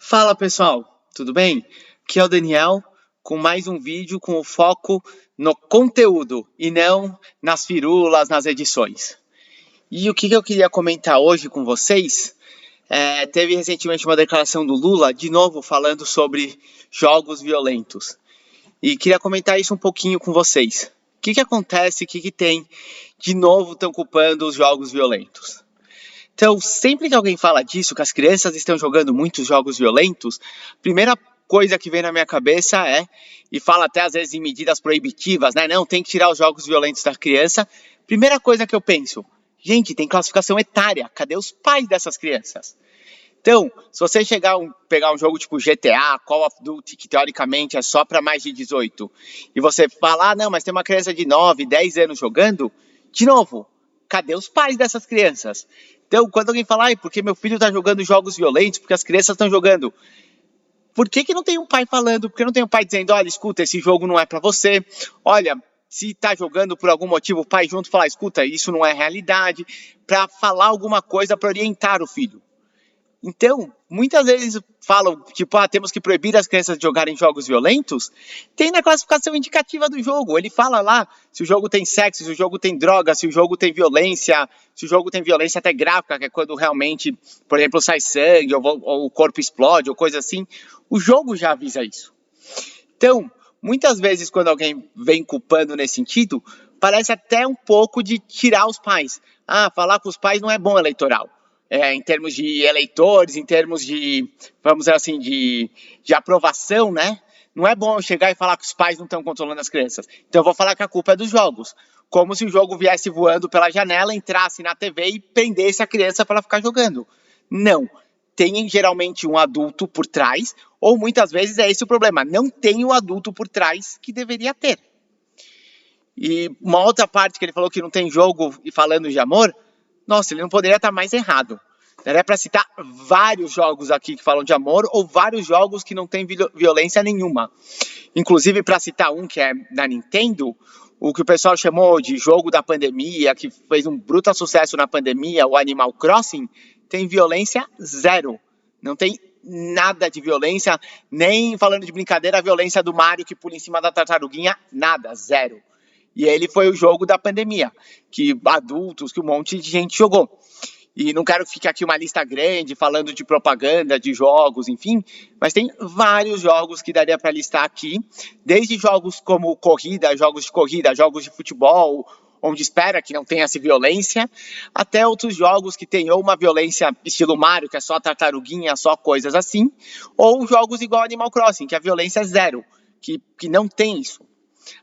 Fala pessoal, tudo bem? Aqui é o Daniel com mais um vídeo com o foco no conteúdo e não nas firulas, nas edições. E o que eu queria comentar hoje com vocês? Teve recentemente uma declaração do Lula, de novo falando sobre jogos violentos. E queria comentar isso um pouquinho com vocês. O que acontece, o que tem de novo estão culpando os jogos violentos? Então, sempre que alguém fala disso, que as crianças estão jogando muitos jogos violentos, a primeira coisa que vem na minha cabeça e fala até às vezes em medidas proibitivas, né? Não, tem que tirar os jogos violentos da criança. Primeira coisa que eu penso, gente, tem classificação etária, cadê os pais dessas crianças? Então, se você pegar um jogo tipo GTA, Call of Duty, que teoricamente é só para mais de 18, e você falar, não, mas tem uma criança de 9, 10 anos jogando, de novo, cadê os pais dessas crianças? Então, quando alguém fala, porque meu filho está jogando jogos violentos, porque as crianças estão jogando, por que não tem um pai falando? Por que não tem um pai dizendo, olha, escuta, esse jogo não é para você, olha, se está jogando por algum motivo, o pai junto falar, escuta, isso não é realidade, para falar alguma coisa para orientar o filho. Então, muitas vezes falam, tipo, temos que proibir as crianças de jogarem jogos violentos. Tem na classificação indicativa do jogo. Ele fala lá se o jogo tem sexo, se o jogo tem droga, se o jogo tem violência, se o jogo tem violência até gráfica, que é quando realmente, por exemplo, sai sangue, ou o corpo explode, ou coisa assim. O jogo já avisa isso. Então, muitas vezes quando alguém vem culpando nesse sentido, parece até um pouco de tirar os pais. Falar com os pais não é bom eleitoral. Em termos de eleitores, em termos de, vamos dizer assim, de aprovação, né? Não é bom eu chegar e falar que os pais não estão controlando as crianças. Então eu vou falar que a culpa é dos jogos. Como se o jogo viesse voando pela janela, entrasse na TV e prendesse a criança para ela ficar jogando. Não. Tem geralmente um adulto por trás, ou muitas vezes é esse o problema. Não tem o adulto por trás que deveria ter. E uma outra parte que ele falou que não tem jogo e falando de amor, nossa, ele não poderia estar mais errado. Daria para citar vários jogos aqui que falam de amor ou vários jogos que não tem violência nenhuma. Inclusive, para citar um que é da Nintendo, o que o pessoal chamou de jogo da pandemia, que fez um brutal sucesso na pandemia, o Animal Crossing, tem violência zero. Não tem nada de violência, nem falando de brincadeira, a violência do Mario que pula em cima da tartaruguinha, nada, zero. E ele foi o jogo da pandemia, que adultos, que um monte de gente jogou. E não quero que fique aqui uma lista grande falando de propaganda, de jogos, enfim, mas tem vários jogos que daria para listar aqui, desde jogos como jogos de futebol, onde espera que não tenha essa violência, até outros jogos que tem ou uma violência estilo Mario, que é só tartaruguinha, só coisas assim, ou jogos igual Animal Crossing, que a violência é zero, que não tem isso.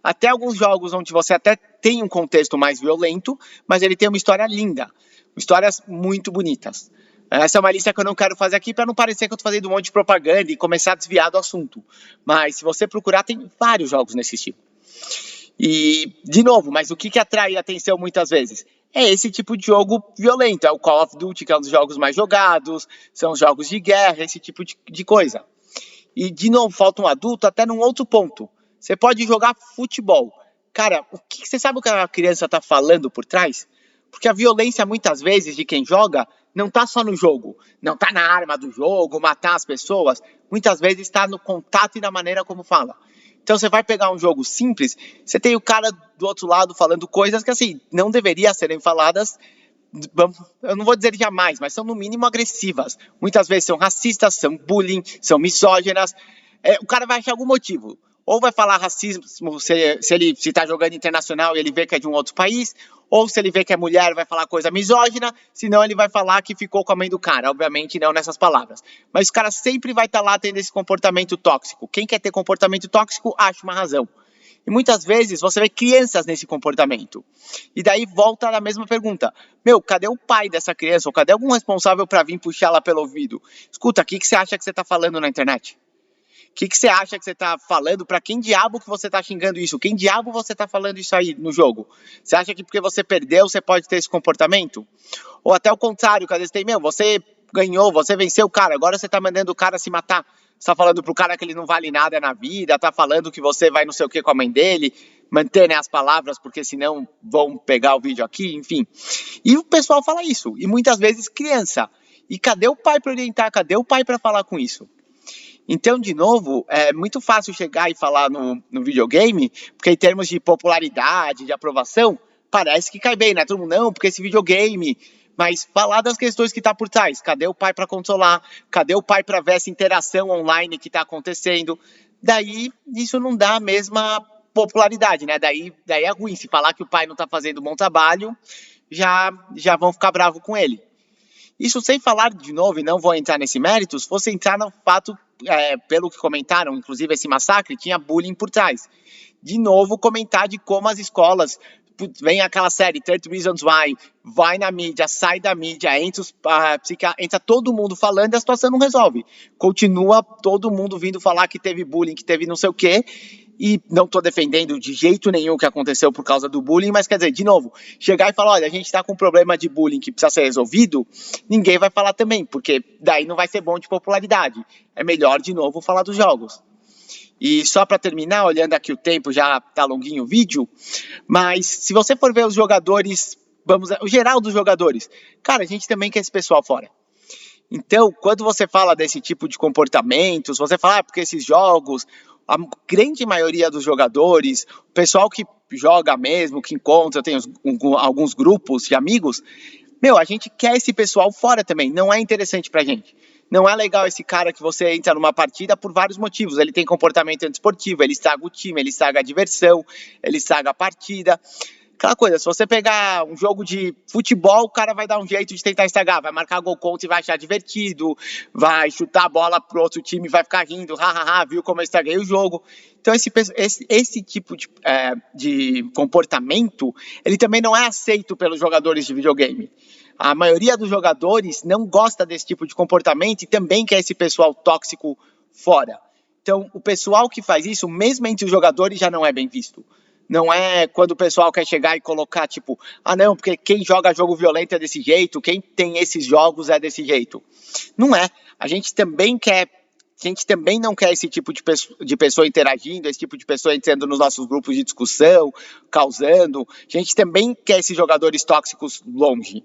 Até alguns jogos onde você até tem um contexto mais violento, mas ele tem uma história linda, histórias muito bonitas. Essa é uma lista que eu não quero fazer aqui para não parecer que eu estou fazendo um monte de propaganda e começar a desviar do assunto. Mas se você procurar, tem vários jogos nesse estilo. E, de novo, mas o que atrai a atenção muitas vezes? É esse tipo de jogo violento. É o Call of Duty, que é um dos jogos mais jogados, são os jogos de guerra, esse tipo de coisa. E, de novo, falta um adulto até num outro ponto. Você pode jogar futebol. Cara, você sabe o que a criança está falando por trás? Porque a violência, muitas vezes, de quem joga, não está só no jogo. Não está na arma do jogo, matar as pessoas. Muitas vezes está no contato e na maneira como fala. Então, você vai pegar um jogo simples, você tem o cara do outro lado falando coisas que, assim, não deveriam serem faladas. Eu não vou dizer jamais, mas são no mínimo agressivas. Muitas vezes são racistas, são bullying, são misóginas. O cara vai achar algum motivo. Ou vai falar racismo se ele está jogando internacional e ele vê que é de um outro país, ou se ele vê que é mulher, vai falar coisa misógina, senão ele vai falar que ficou com a mãe do cara. Obviamente não nessas palavras. Mas o cara sempre vai estar lá tendo esse comportamento tóxico. Quem quer ter comportamento tóxico acha uma razão. E muitas vezes você vê crianças nesse comportamento. E daí volta na mesma pergunta. Cadê o pai dessa criança? Ou cadê algum responsável para vir puxar ela pelo ouvido? Escuta, o que você acha que você está falando na internet? O que você acha que você está falando? Para quem diabo que você está xingando isso? Quem diabo você está falando isso aí no jogo? Você acha que porque você perdeu, você pode ter esse comportamento? Ou até o contrário, que às vezes tem, você ganhou, você venceu o cara, agora você está mandando o cara se matar. Você tá falando pro cara que ele não vale nada na vida, tá falando que você vai não sei o que com a mãe dele, manter, né, as palavras, porque senão vão pegar o vídeo aqui, enfim. E o pessoal fala isso, e muitas vezes criança. E cadê o pai para orientar? Cadê o pai para falar com isso? Então, de novo, é muito fácil chegar e falar no videogame, porque em termos de popularidade, de aprovação, parece que cai bem, né? Todo mundo, não, porque esse videogame. Mas falar das questões que está por trás. Cadê o pai para consolar? Cadê o pai para ver essa interação online que está acontecendo? Daí, isso não dá a mesma popularidade, né? Daí é ruim. Se falar que o pai não está fazendo um bom trabalho, já vão ficar bravos com ele. Isso sem falar, de novo, e não vou entrar nesse mérito, se fosse entrar no fato, pelo que comentaram, inclusive esse massacre, tinha bullying por trás. De novo, comentar de como as escolas, vem aquela série 30 Reasons Why, vai na mídia, sai da mídia, entra todo mundo falando e a situação não resolve. Continua todo mundo vindo falar que teve bullying, que teve não sei o quê, e não estou defendendo de jeito nenhum o que aconteceu por causa do bullying, mas quer dizer, de novo, chegar e falar, olha, a gente está com um problema de bullying que precisa ser resolvido, ninguém vai falar também, porque daí não vai ser bom de popularidade. É melhor, de novo, falar dos jogos. E só para terminar, olhando aqui o tempo, já tá longuinho o vídeo, mas se você for ver os jogadores, o geral dos jogadores, cara, a gente também quer esse pessoal fora. Então, quando você fala desse tipo de comportamentos, você fala, porque esses jogos, a grande maioria dos jogadores, o pessoal que joga mesmo, que encontra, tem alguns grupos de amigos, a gente quer esse pessoal fora também, não é interessante pra gente. Não é legal esse cara que você entra numa partida por vários motivos. Ele tem comportamento antiesportivo, ele estraga o time, ele estraga a diversão, ele estraga a partida. Aquela coisa, se você pegar um jogo de futebol, o cara vai dar um jeito de tentar estragar, vai marcar gol contra e vai achar divertido, vai chutar a bola pro outro time e vai ficar rindo, hahaha, viu como eu estraguei o jogo. Então esse tipo de comportamento, ele também não é aceito pelos jogadores de videogame. A maioria dos jogadores não gosta desse tipo de comportamento e também quer esse pessoal tóxico fora. Então, o pessoal que faz isso, mesmo entre os jogadores, já não é bem visto. Não é quando o pessoal quer chegar e colocar, tipo, não, porque quem joga jogo violento é desse jeito, quem tem esses jogos é desse jeito. Não é. A gente também não quer esse tipo de pessoa interagindo, esse tipo de pessoa entrando nos nossos grupos de discussão, causando. A gente também quer esses jogadores tóxicos longe.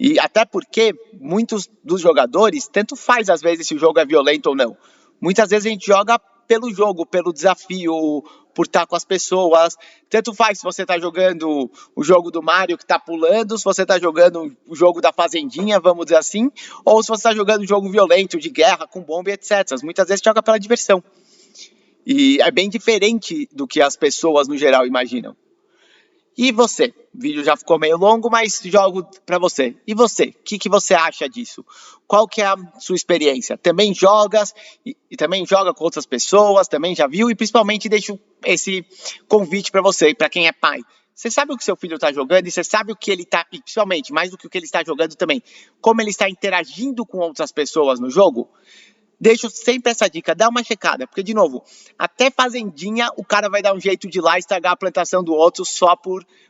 E até porque muitos dos jogadores, tanto faz às vezes se o jogo é violento ou não. Muitas vezes a gente joga pelo jogo, pelo desafio, por estar com as pessoas. Tanto faz se você está jogando o jogo do Mario que está pulando, se você está jogando o jogo da fazendinha, vamos dizer assim, ou se você está jogando um jogo violento, de guerra, com bomba e etc. Muitas vezes joga pela diversão. E é bem diferente do que as pessoas no geral imaginam. E você? O vídeo já ficou meio longo, mas jogo para você. E você? O que você acha disso? Qual que é a sua experiência? Também jogas e também joga com outras pessoas? Também já viu? E principalmente deixo esse convite para você, para quem é pai. Você sabe o que seu filho está jogando e você sabe o que ele está, e principalmente, mais do que o que ele está jogando também, como ele está interagindo com outras pessoas no jogo? Deixo sempre essa dica, dá uma checada, porque, de novo, até fazendinha o cara vai dar um jeito de ir lá e estragar a plantação do outro só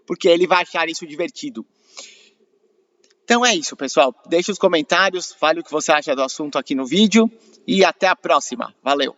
porque ele vai achar isso divertido. Então é isso, pessoal. Deixe os comentários, fale o que você acha do assunto aqui no vídeo e até a próxima. Valeu!